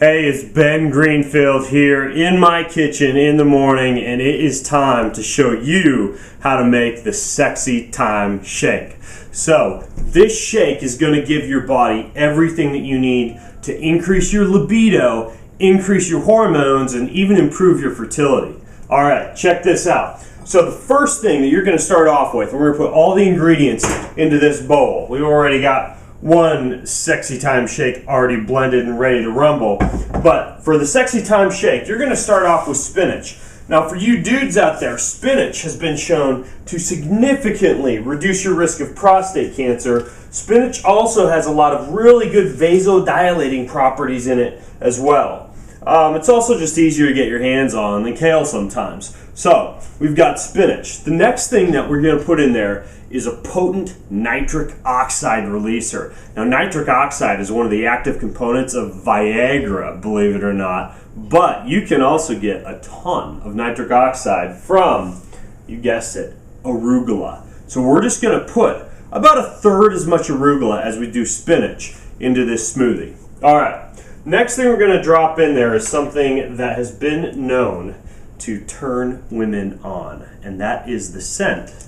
Hey, it's Ben Greenfield here in my kitchen in the morning, and it is time to show you how to make the sexy time shake. So, this shake is going to give your body everything that you need to increase your libido, increase your hormones, and even improve your fertility. Alright, check this out. So the first thing that you're going to start off with, we're going to put all the ingredients into this bowl. We've already got one sexy time shake already blended and ready to rumble. But for the sexy time shake, you're going to start off with spinach. Now for you dudes out there, spinach has been shown to significantly reduce your risk of prostate cancer. Spinach also has a lot of really good vasodilating properties in it as well. It's also just easier to get your hands on than kale sometimes. So, we've got spinach. The next thing that we're going to put in there is a potent nitric oxide releaser. Now, nitric oxide is one of the active components of Viagra, believe it or not. But you can also get a ton of nitric oxide from, you guessed it, arugula. So we're just going to put about a third as much arugula as we do spinach into this smoothie. All right. Next thing we're going to drop in there is something that has been known to turn women on, and that is the scent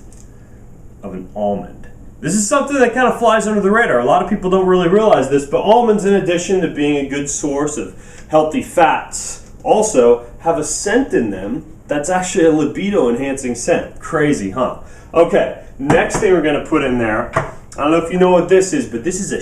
of an almond. This is something that kind of flies under the radar. A lot of people don't really realize this, but almonds, in addition to being a good source of healthy fats, also have a scent in them that's actually a libido-enhancing scent. Crazy, huh? Okay, next thing we're going to put in there, I don't know if you know what this is, but this is a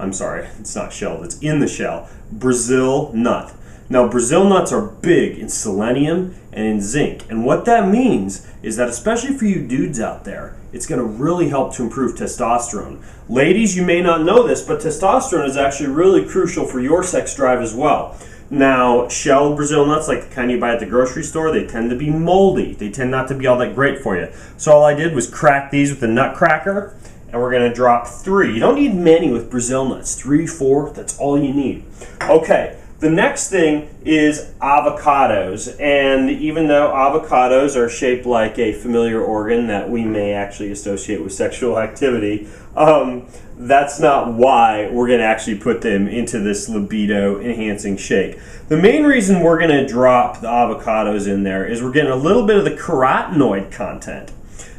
it's not shelled, it's in the shell, Brazil nut. Now, Brazil nuts are big in selenium and in zinc, and what that means is that, especially for you dudes out there, it's going to really help to improve testosterone. Ladies, you may not know this, but testosterone is actually really crucial for your sex drive as well. Now, shelled Brazil nuts, like the kind you buy at the grocery store, they tend to be moldy. They tend not to be all that great for you. So all I did was crack these with a nut cracker, and we're going to drop 3. You don't need many with Brazil nuts. 3, 4, that's all you need. Okay. The next thing is avocados, and even though avocados are shaped like a familiar organ that we may actually associate with sexual activity, that's not why we're going to actually put them into this libido-enhancing shake. The main reason we're going to drop the avocados in there is we're getting a little bit of the carotenoid content.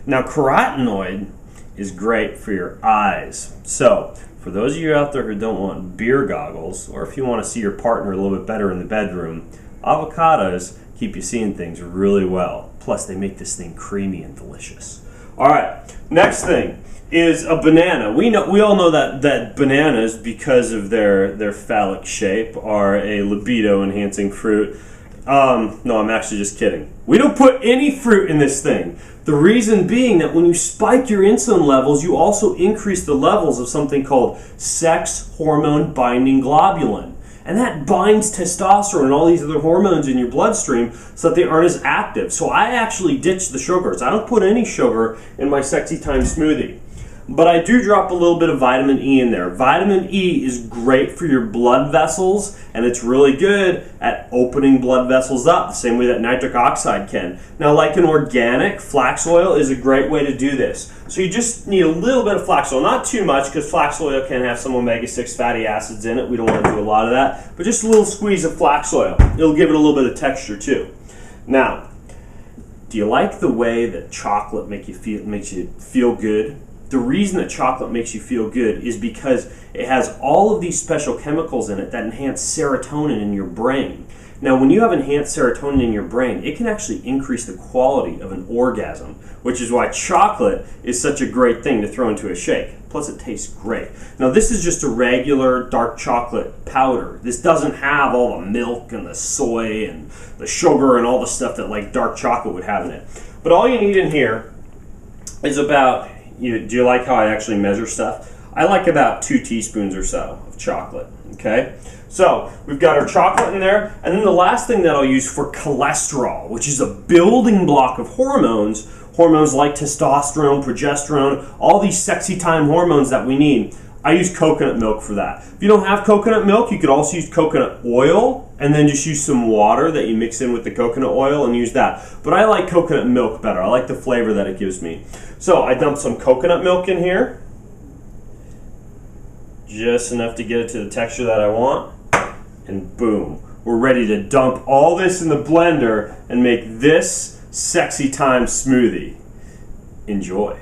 Now, carotenoid is great for your eyes, so for those of you out there who don't want beer goggles, or if you want to see your partner a little bit better in the bedroom, avocados keep you seeing things really well. Plus, they make this thing creamy and delicious. All right, next thing is a banana. We all know that bananas, because of their phallic shape, are a libido-enhancing fruit. No, I'm actually just kidding. We don't put any fruit in this thing. The reason being that when you spike your insulin levels, you also increase the levels of something called sex hormone binding globulin. And that binds testosterone and all these other hormones in your bloodstream so that they aren't as active. So I actually ditch the sugars. I don't put any sugar in my sexy time smoothie. But I do drop a little bit of vitamin E in there. Vitamin E is great for your blood vessels, and it's really good at opening blood vessels up, the same way that nitric oxide can. Now, like an organic, flax oil is a great way to do this. So you just need a little bit of flax oil, not too much, because flax oil can have some omega-6 fatty acids in it. We don't want to do a lot of that, but just a little squeeze of flax oil. It'll give it a little bit of texture too. Now, do you like the way that chocolate makes you feel good? The reason that chocolate makes you feel good is because it has all of these special chemicals in it that enhance serotonin in your brain. Now, when you have enhanced serotonin in your brain, it can actually increase the quality of an orgasm, which is why chocolate is such a great thing to throw into a shake. Plus, it tastes great. Now, this is just a regular dark chocolate powder. This doesn't have all the milk and the soy and the sugar and all the stuff that like dark chocolate would have in it. But all you need in here is about... Do you like how I actually measure stuff? I like about 2 teaspoons or so of chocolate, okay? So, we've got our chocolate in there, and then the last thing that I'll use for cholesterol, which is a building block of hormones like testosterone, progesterone, all these sexy time hormones that we need. I use coconut milk for that. If you don't have coconut milk, you could also use coconut oil and then just use some water that you mix in with the coconut oil and use that. But I like coconut milk better. I like the flavor that it gives me. So I dumped some coconut milk in here. Just enough to get it to the texture that I want. and boom. We're ready to dump all this in the blender and make this sexy time smoothie. Enjoy.